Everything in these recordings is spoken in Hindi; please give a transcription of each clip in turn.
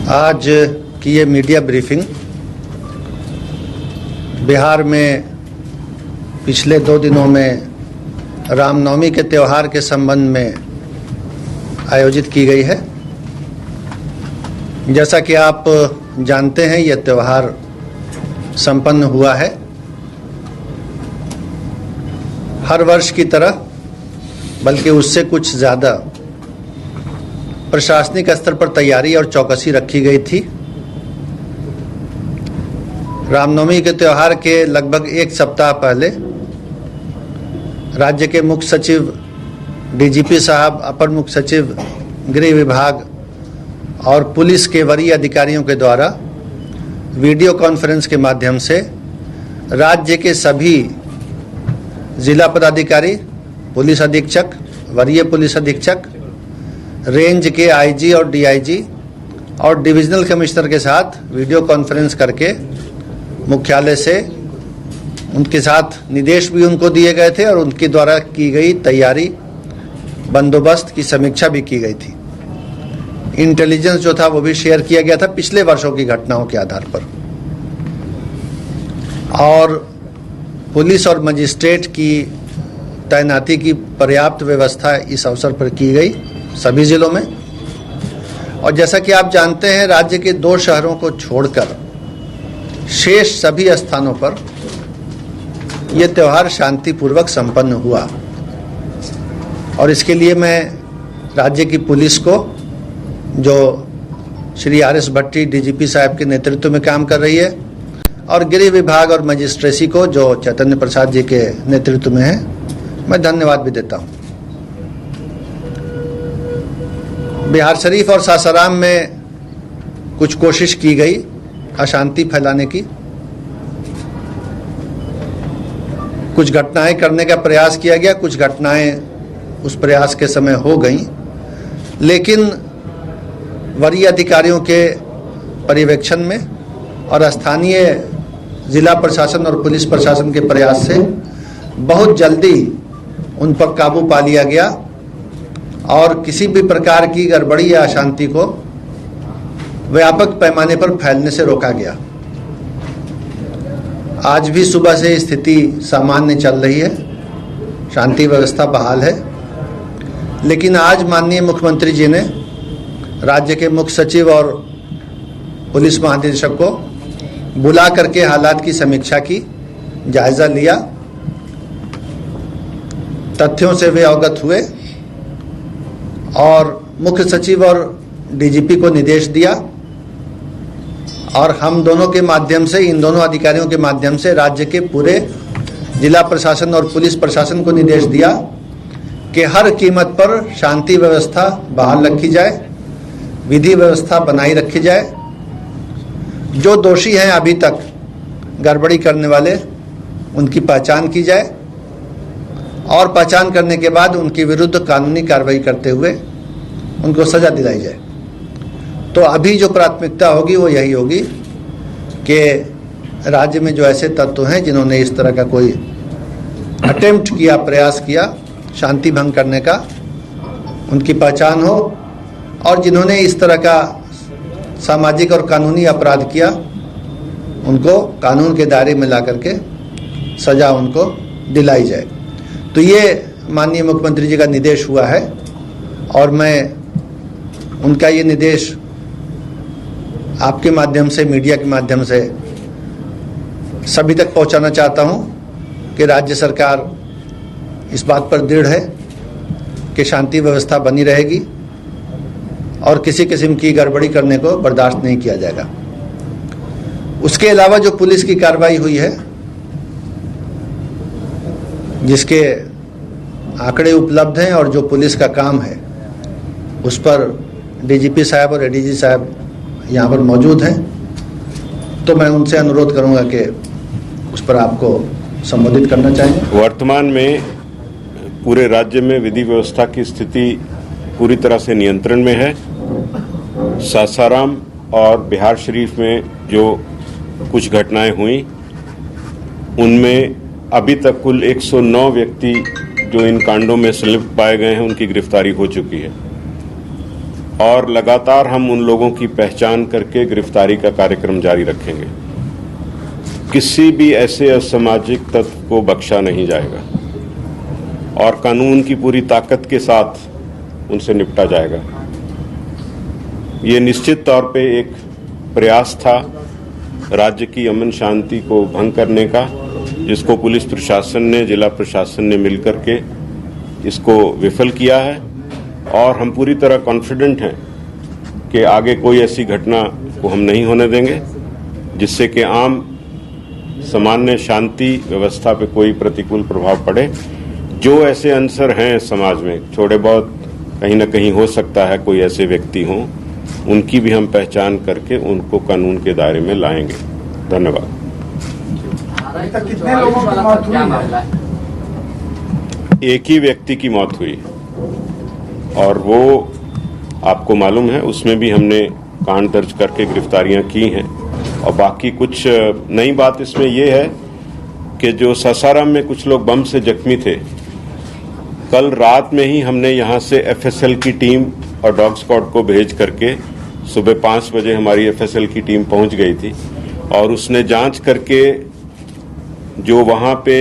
आज की ये मीडिया ब्रीफिंग बिहार में पिछले 2 दिनों में रामनवमी के त्यौहार के संबंध में आयोजित की गई है। जैसा कि आप जानते हैं, यह त्यौहार संपन्न हुआ है। हर वर्ष की तरह बल्कि उससे कुछ ज़्यादा प्रशासनिक स्तर पर तैयारी और चौकसी रखी गई थी। रामनवमी के त्यौहार के लगभग 1 सप्ताह पहले राज्य के मुख्य सचिव, डीजीपी साहब, अपर मुख्य सचिव गृह विभाग और पुलिस के वरीय अधिकारियों के द्वारा वीडियो कॉन्फ्रेंस के माध्यम से राज्य के सभी जिला पदाधिकारी, पुलिस अधीक्षक, वरीय पुलिस अधीक्षक, रेंज के आईजी और डीआईजी और डिविजनल कमिश्नर के साथ वीडियो कॉन्फ्रेंस करके मुख्यालय से उनके साथ निर्देश भी उनको दिए गए थे और उनके द्वारा की गई तैयारी, बंदोबस्त की समीक्षा भी की गई थी। इंटेलिजेंस जो था वो भी शेयर किया गया था पिछले वर्षों की घटनाओं के आधार पर, और पुलिस और मजिस्ट्रेट की तैनाती की पर्याप्त व्यवस्था इस अवसर पर की गई सभी जिलों में। और जैसा कि आप जानते हैं, राज्य के 2 शहरों को छोड़कर शेष सभी स्थानों पर यह त्यौहार शांतिपूर्वक संपन्न हुआ। और इसके लिए मैं राज्य की पुलिस को, जो श्री RS भट्टी डीजीपी साहब के नेतृत्व में काम कर रही है, और गृह विभाग और मजिस्ट्रेसी को, जो चैतन्य प्रसाद जी के नेतृत्व में है, मैं धन्यवाद भी देता हूं। बिहार शरीफ और सासाराम में कुछ कोशिश की गई अशांति फैलाने की, कुछ घटनाएं करने का प्रयास किया गया, कुछ घटनाएं उस प्रयास के समय हो गईं, लेकिन वरीय अधिकारियों के पर्यवेक्षण में और स्थानीय जिला प्रशासन और पुलिस प्रशासन के प्रयास से बहुत जल्दी उन पर काबू पा लिया गया और किसी भी प्रकार की गड़बड़ी या अशांति को व्यापक पैमाने पर फैलने से रोका गया। आज भी सुबह से स्थिति सामान्य चल रही है, शांति व्यवस्था बहाल है, लेकिन आज माननीय मुख्यमंत्री जी ने राज्य के मुख्य सचिव और पुलिस महानिदेशक को बुला करके हालात की समीक्षा की, जायजा लिया, तथ्यों से वे अवगत हुए और मुख्य सचिव और डीजीपी को निर्देश दिया, और हम दोनों के माध्यम से, इन दोनों अधिकारियों के माध्यम से राज्य के पूरे जिला प्रशासन और पुलिस प्रशासन को निर्देश दिया कि हर कीमत पर शांति व्यवस्था बहाल रखी जाए, विधि व्यवस्था बनाई रखी जाए। जो दोषी हैं अभी तक गड़बड़ी करने वाले, उनकी पहचान की जाए और पहचान करने के बाद उनके विरुद्ध कानूनी कार्रवाई करते हुए उनको सजा दिलाई जाए। तो अभी जो प्राथमिकता होगी वो यही होगी कि राज्य में जो ऐसे तत्व हैं जिन्होंने इस तरह का कोई अटेम्प्ट किया, प्रयास किया शांति भंग करने का, उनकी पहचान हो, और जिन्होंने इस तरह का सामाजिक और कानूनी अपराध किया उनको कानून के दायरे में ला करके सजा उनको दिलाई जाए। तो ये माननीय मुख्यमंत्री जी का निर्देश हुआ है और मैं उनका ये निर्देश आपके माध्यम से, मीडिया के माध्यम से सभी तक पहुंचाना चाहता हूं कि राज्य सरकार इस बात पर दृढ़ है कि शांति व्यवस्था बनी रहेगी और किसी किस्म की गड़बड़ी करने को बर्दाश्त नहीं किया जाएगा। उसके अलावा जो पुलिस की कार्रवाई हुई है, जिसके आंकड़े उपलब्ध हैं और जो पुलिस का काम है, उस पर डीजीपी साहब और एडीजी साहब यहाँ पर मौजूद हैं, तो मैं उनसे अनुरोध करूँगा कि उस पर आपको संबोधित करना चाहेंगे। वर्तमान में पूरे राज्य में विधि व्यवस्था की स्थिति पूरी तरह से नियंत्रण में है। सासाराम और बिहार शरीफ में जो कुछ घटनाएं हुई, उनमें अभी तक कुल 109 व्यक्ति जो इन कांडों में संलिप्त पाए गए हैं, उनकी गिरफ्तारी हो चुकी है। और लगातार हम उन लोगों की पहचान करके गिरफ्तारी का कार्यक्रम जारी रखेंगे। किसी भी ऐसे असामाजिक तत्व को बख्शा नहीं जाएगा और कानून की पूरी ताकत के साथ उनसे निपटा जाएगा। ये निश्चित तौर पे एक प्रयास था राज्य की अमन शांति को भंग करने का, जिसको पुलिस प्रशासन ने, जिला प्रशासन ने मिलकर के इसको विफल किया है और हम पूरी तरह कॉन्फिडेंट हैं कि आगे कोई ऐसी घटना को हम नहीं होने देंगे जिससे कि आम सामान्य शांति व्यवस्था पे कोई प्रतिकूल प्रभाव पड़े। जो ऐसे अनसर हैं समाज में, थोड़े बहुत कहीं ना कहीं हो सकता है कोई ऐसे व्यक्ति हों, उनकी भी हम पहचान करके उनको कानून के दायरे में लाएंगे। धन्यवाद। कितने लोगों की मौत हुई? एक ही व्यक्ति की मौत हुई और वो आपको मालूम है, उसमें भी हमने कांड दर्ज करके गिरफ्तारियां की हैं। और बाकी कुछ नई बात इसमें यह है कि जो सासाराम में कुछ लोग बम से जख्मी थे, कल रात में ही हमने यहां से एफएसएल की टीम और डॉग स्क्वाड को भेज करके सुबह 5 बजे हमारी एफएसएल की टीम पहुंच गई थी और उसने जांच करके जो वहां पे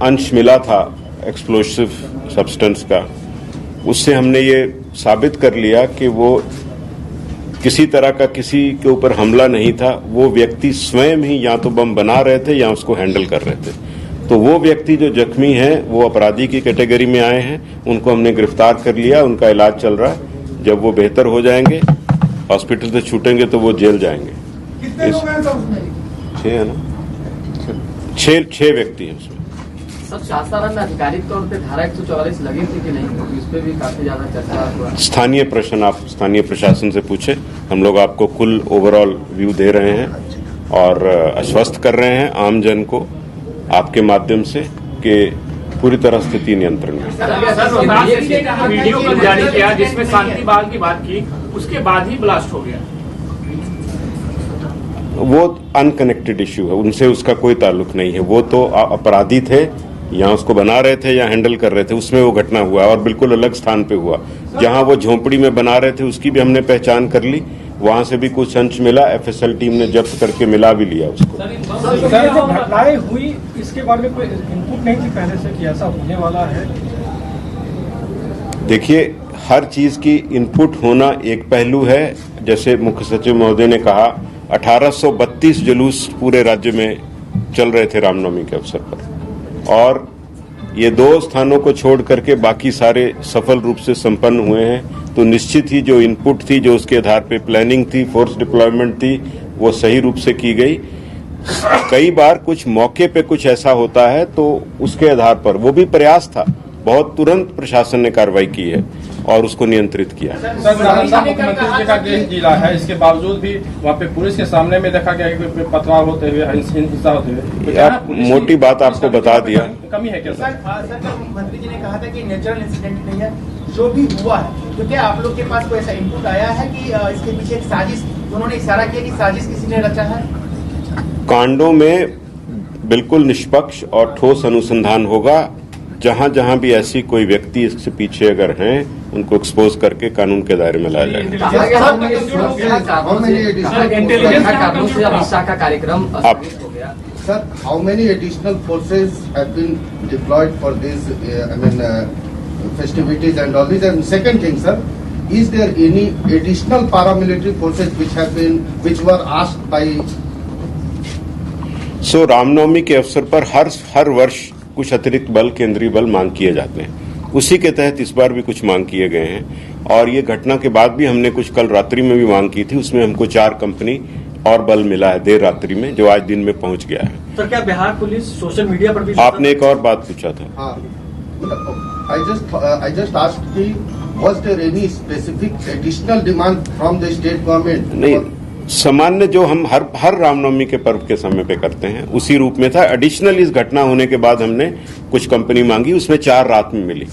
अंश मिला था एक्सप्लोसिव सब्सटेंस का, उससे हमने ये साबित कर लिया कि वो किसी तरह का किसी के ऊपर हमला नहीं था। वो व्यक्ति स्वयं ही या तो बम बना रहे थे या उसको हैंडल कर रहे थे। तो वो व्यक्ति जो जख्मी हैं वो अपराधी की कैटेगरी में आए हैं, उनको हमने गिरफ्तार कर लिया, उनका इलाज चल रहा है। जब वो बेहतर हो जाएंगे, हॉस्पिटल से छूटेंगे तो वो जेल जाएंगे। कितने लोग हैं उसमें? 6 है ना, 6 व्यक्ति हैं उसमें। सब सासाराम में आधिकारिक तौर पे धारा 144 लगी थी कि नहीं, क्योंकि इस पे भी काफी ज्यादा चर्चा हुआ। स्थानीय प्रश्न आप स्थानीय प्रशासन से पूछे, हम लोग आपको कुल ओवरऑल व्यू दे रहे हैं और आश्वस्त कर रहे हैं आम जन को आपके माध्यम से कि पूरी तरह स्थिति नियंत्रण में। वीडियो कल जारी किया जिसमें शांति बहाल की बात की, उसके बाद ही ब्लास्ट हो गया। वो अनकनेक्टेड इश्यू है, उनसे उसका कोई ताल्लुक नहीं है। वो तो अपराधी थे, या उसको बना रहे थे या हैंडल कर रहे थे, उसमें वो घटना हुआ और बिल्कुल अलग स्थान पे हुआ। जहां वो झोंपड़ी में बना रहे थे उसकी भी हमने पहचान कर ली, वहां से भी कुछ अंश मिला, एफएसएल टीम ने जब्त करके मिला भी लिया उसको। सर, जो घटनाएं हुई इसके बारे में कोई इनपुट नहीं थी पहले से कि ऐसा होने वाला है? देखिए, हर चीज की इनपुट होना एक पहलू है। जैसे मुख्य सचिव महोदय ने कहा, 1832 जुलूस पूरे राज्य में चल रहे थे रामनवमी के अवसर पर, और ये 2 स्थानों को छोड़ करके बाकी सारे सफल रूप से संपन्न हुए हैं। तो निश्चित ही जो इनपुट थी, जो उसके आधार पे प्लानिंग थी, फोर्स डिप्लॉयमेंट थी, वो सही रूप से की गई। कई बार कुछ मौके पे कुछ ऐसा होता है तो उसके आधार पर, वो भी प्रयास था, बहुत तुरंत प्रशासन ने कार्रवाई की है और उसको नियंत्रित किया। सर, नालंदा मुख्यमंत्री जी का गृह जिला है, इसके बावजूद भी वहाँ पे पुलिस के सामने में देखा गया कि पथराव होते हुए, हिंसा होते हुए। आप मोटी बात आपको बता दिया। कमी है क्या सर? मंत्री जी ने कहा था कि नेचुरल इंसिडेंट नहीं है, जो भी हुआ है, तो क्या आप लोग के पास कोई ऐसा इनपुट आया है कि इसके पीछे एक साजिश, उन्होंने इशारा किया कि साजिश किसी ने रचा है? कांडों में बिल्कुल निष्पक्ष और ठोस अनुसंधान होगा। जहां जहां भी ऐसी कोई व्यक्ति इससे पीछे अगर हैं, उनको एक्सपोज करके कानून के दायरे में लाया जाएगा। आप Sir, how many additional forces have been deployed for these, festivities and all this? And second thing, sir, is there any additional paramilitary forces which were asked by? सो रामनवमी के अवसर पर हर वर्ष कुछ अतिरिक्त बल, केंद्रीय बल मांग किए जाते हैं। उसी के तहत इस बार भी कुछ मांग किए गए हैं और ये घटना के बाद भी हमने कुछ कल रात्रि में भी मांग की थी। उसमें हमको 4 कंपनी और बल मिला है देर रात्रि में, जो आज दिन में पहुंच गया है। सर, क्या बिहार पुलिस सोशल मीडिया पर भी? आपने एक और बात पूछा था। I just asked कि was there any specific additional demand from the state government? नहीं, सामान्य जो हम हर रामनवमी के पर्व के समय पे करते हैं उसी रूप में था। एडिशनल इस घटना होने के बाद हमने कुछ कंपनी मांगी, उसमें 4 रात में मिली।